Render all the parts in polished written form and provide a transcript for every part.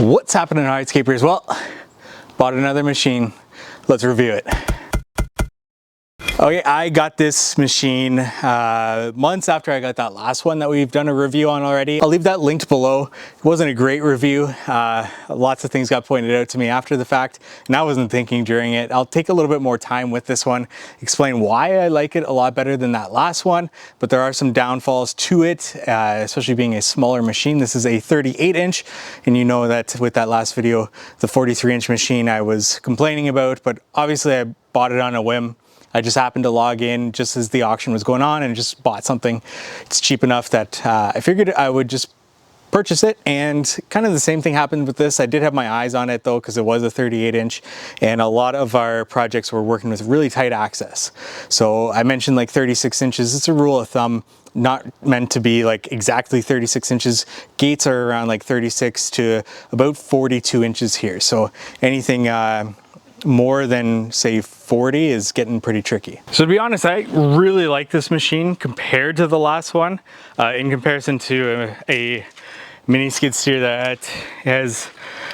What's happening, Hardscapers? Well, bought another machine. Let's review it. Okay, I got this machine months after I got that last one that we've done a review on already. I'll leave that linked below. It wasn't a great review. Lots of things got pointed out to me after the fact, and I wasn't thinking during it. I'll take a little bit more time with this one, explain why I like it a lot better than that last one, but there are some downfalls to it, especially being a smaller machine. This is a 38-inch, and you know that with that last video, the 43-inch machine I was complaining about, but obviously I bought it on a whim. I just happened to log in just as the auction was going on and just bought something. It's cheap enough that I figured I would just purchase it, and kind of the same thing happened with this. I did have my eyes on it though, because it was a 38-inch, and a lot of our projects were working with really tight access. So I mentioned like 36 inches. It's a rule of thumb, not meant to be like exactly 36 inches. Gates are around like 36 to about 42 inches here. So anything more than say 40 is getting pretty tricky. So to be honest, I really like this machine compared to the last one, in comparison to a mini skid steer that has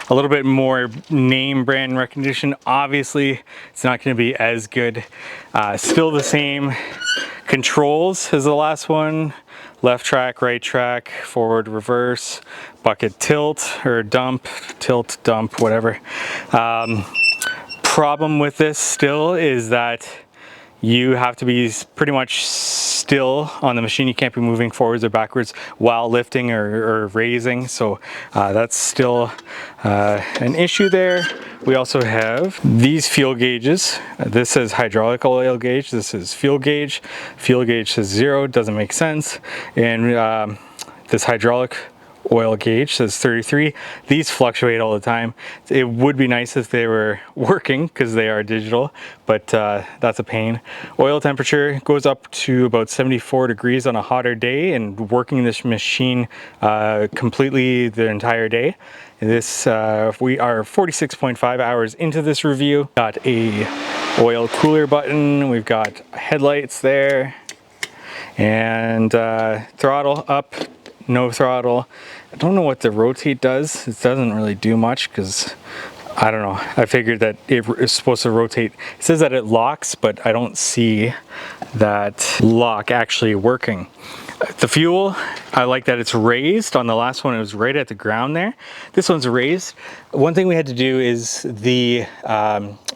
a little bit more name brand recognition. Obviously it's not going to be as good. Still the same controls as the last one: left track, right track, forward, reverse, bucket, tilt or dump, tilt, dump, whatever. Problem with this still is that you have to be pretty much still on the machine. You can't be moving forwards or backwards while lifting or raising. So that's still an issue there. We also have these fuel gauges. This says hydraulic oil gauge. This is fuel gauge. Fuel gauge says 0, doesn't make sense. And this hydraulic oil gauge says 33. These fluctuate all the time. It would be nice if they were working because they are digital, but that's a pain. Oil temperature goes up to about 74 degrees on a hotter day, and working this machine completely the entire day. This we are 46.5 hours into this review. Got a oil cooler button. We've got headlights there, and throttle up, no throttle. I don't know what the rotate does. It doesn't really do much because I don't know. I figured that it is supposed to rotate. It says that it locks, but I don't see that lock actually working. The fuel, I like that it's raised. On the last one, it was right at the ground there. This one's raised. One thing we had to do is the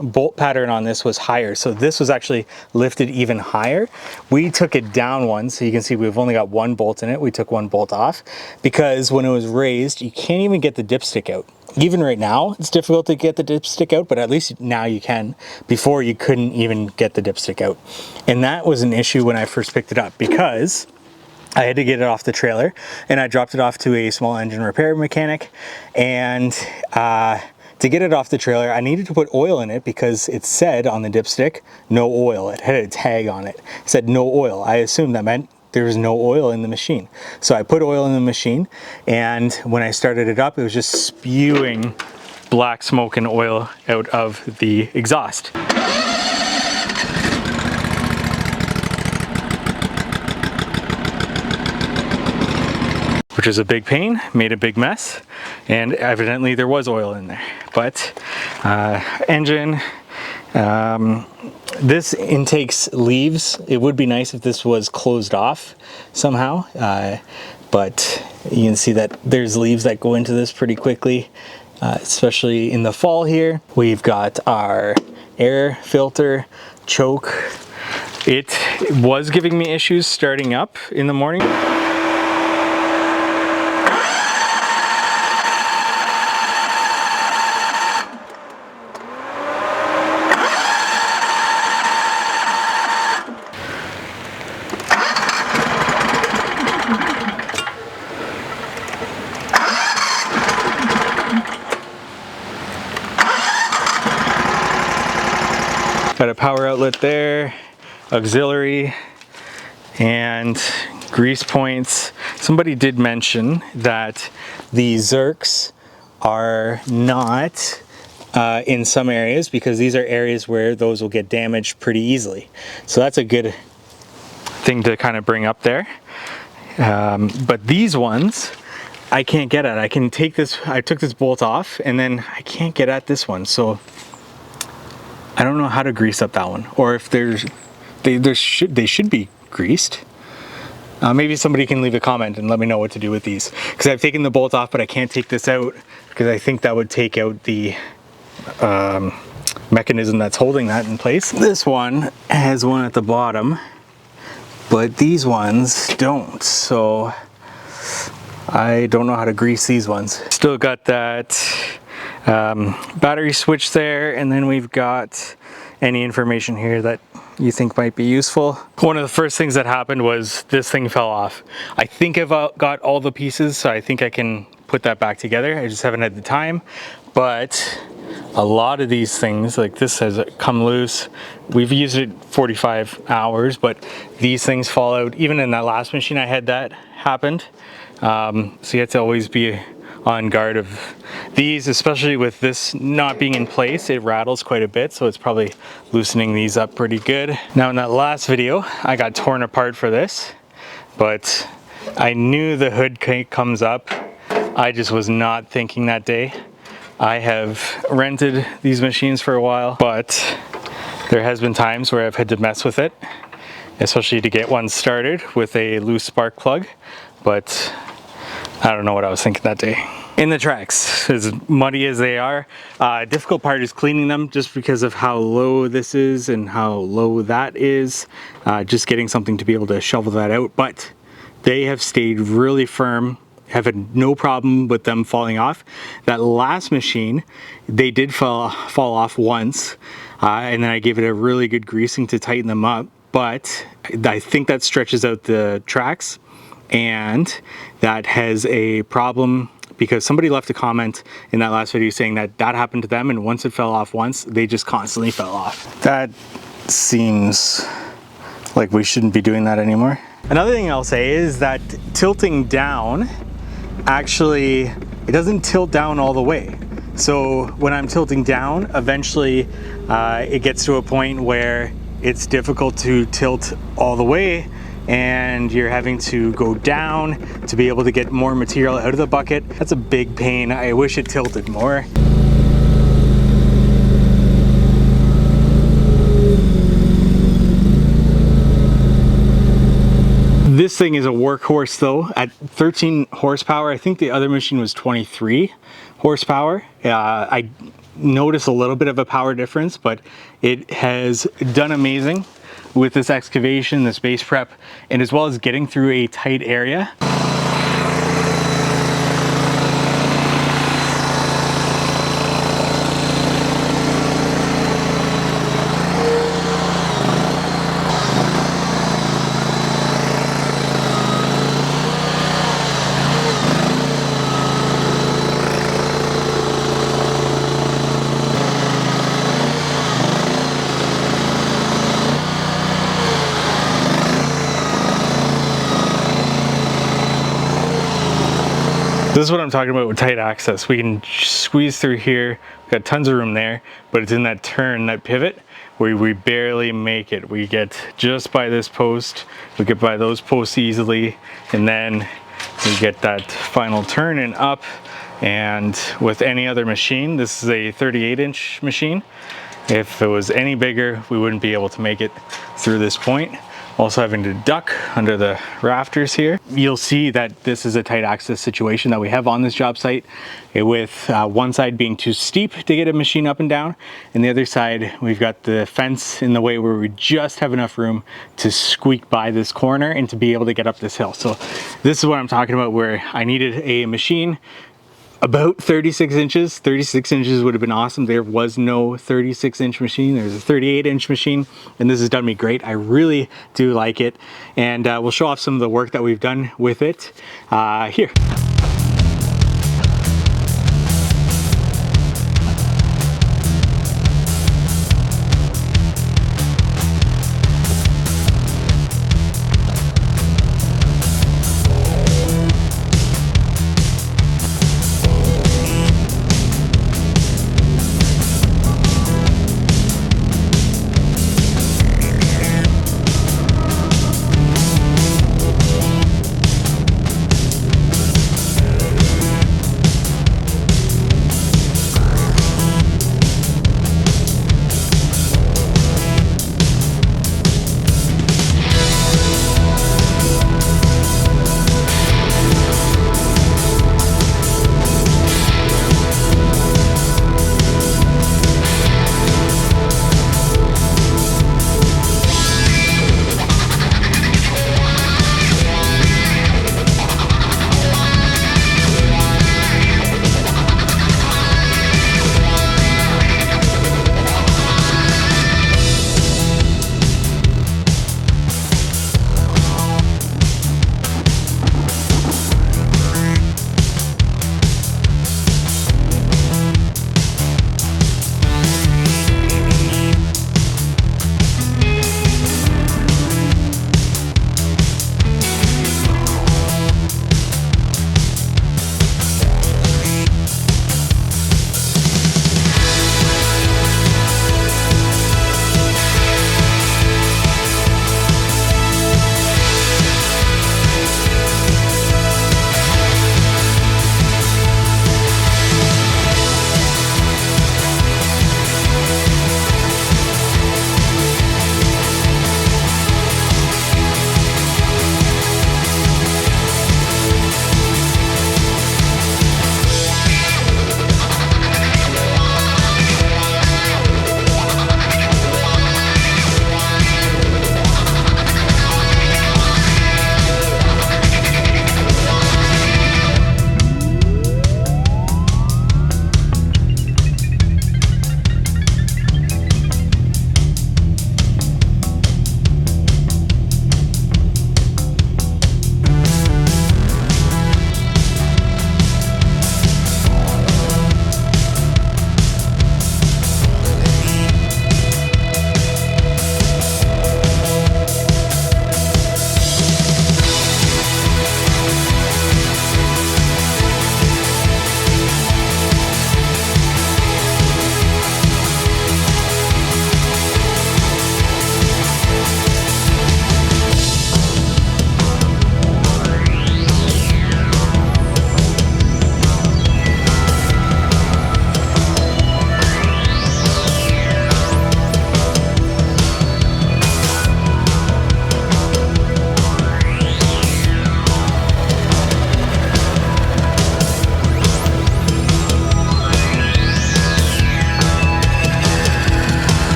bolt pattern on this was higher. So this was actually lifted even higher. We took it down one, so you can see we've only got one bolt in it. We took one bolt off because when it was raised, you can't even get the dipstick out. Even right now, it's difficult to get the dipstick out, but at least now you can. Before, you couldn't even get the dipstick out. And that was an issue when I first picked it up because I had to get it off the trailer, and I dropped it off to a small engine repair mechanic, and to get it off the trailer, I needed to put oil in it because it said on the dipstick, no oil. It had a tag on it. It said no oil. I assumed that meant there was no oil in the machine. So I put oil in the machine, and when I started it up, it was just spewing black smoke and oil out of the exhaust. Which is a big pain, made a big mess, and evidently there was oil in there. But engine, this intake's leaves. It would be nice if this was closed off somehow, but you can see that there's leaves that go into this pretty quickly, especially in the fall here. We've got our air filter, choke. It was giving me issues starting up in the morning. Got a power outlet there, auxiliary, and grease points. Somebody did mention that the Zerks are not in some areas because these are areas where those will get damaged pretty easily. So that's a good thing to kind of bring up there. But these ones I can't get at. I can take this, I took this bolt off and then I can't get at this one. So I don't know how to grease up that one, or if they should be greased. Maybe somebody can leave a comment and let me know what to do with these, because I've taken the bolt off, but I can't take this out because I think that would take out the mechanism that's holding that in place. This one has one at the bottom, but these ones don't, so I don't know how to grease these ones. Still got that battery switch there, and then we've got any information here that you think might be useful. One of the first things that happened was this thing fell off. I think I've got all the pieces, so I think I can put that back together. I just haven't had the time, but a lot of these things, like this has come loose. We've used it 45 hours, but these things fall out. Even in that last machine I had that happened. So you have to always be on guard of these, especially with this not being in place. It rattles quite a bit, so it's probably loosening these up pretty good. Now in that last video, I got torn apart for this, but I knew the hood comes up. I just was not thinking that day. I have rented these machines for a while, but there has been times where I've had to mess with it, especially to get one started with a loose spark plug, but I don't know what I was thinking that day. In the tracks, as muddy as they are, difficult part is cleaning them just because of how low this is and how low that is. Just getting something to be able to shovel that out, but they have stayed really firm. Have had no problem with them falling off. That last machine, they did fall off once, and then I gave it a really good greasing to tighten them up, but I think that stretches out the tracks, and that has a problem because somebody left a comment in that last video saying that that happened to them, and once it fell off once, they just constantly fell off. That seems like we shouldn't be doing that anymore. Another thing I'll say is that tilting down, actually, it doesn't tilt down all the way. So when I'm tilting down, eventually it gets to a point where it's difficult to tilt all the way, and you're having to go down to be able to get more material out of the bucket. That's a big pain. I wish it tilted more. This thing is a workhorse though. At 13 horsepower, I think the other machine was 23 horsepower. I noticed a little bit of a power difference, but it has done amazing with this excavation, this base prep, and as well as getting through a tight area. This is what I'm talking about with tight access. We can squeeze through here, we've got tons of room there, but it's in that turn, that pivot, where we barely make it. We get just by this post, we get by those posts easily, and then we get that final turn and up. And with any other machine, this is a 38-inch machine. If it was any bigger, we wouldn't be able to make it through this point. Also having to duck under the rafters here. You'll see that this is a tight access situation that we have on this job site, with one side being too steep to get a machine up and down, and the other side we've got the fence in the way where we just have enough room to squeak by this corner and to be able to get up this hill. So this is what I'm talking about, where I needed a machine about 36 inches. 36 inches would have been awesome. There was no 36-inch machine. There's a 38-inch machine, and this has done me great. I really do like it, and we'll show off some of the work that we've done with it here.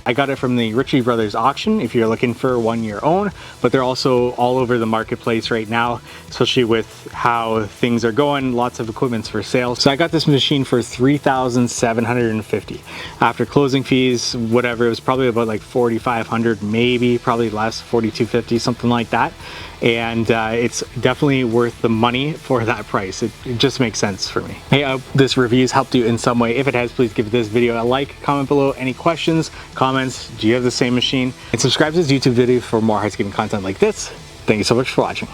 I got it from the Ritchie Brothers auction if you're looking for one your own, but they're also all over the marketplace right now, especially with how things are going. Lots of equipment's for sale. So I got this machine for $3,750. After closing fees, whatever, it was probably about like $4,500, maybe, probably less, $4,250, something like that. And it's definitely worth the money for that price. It just makes sense for me. Hey, I hope this review's helped you in some way. If it has, please give this video a like, comment below any questions, comments, do you have the same machine? And subscribe to this YouTube video for more hardscaping content like this. Thank you so much for watching.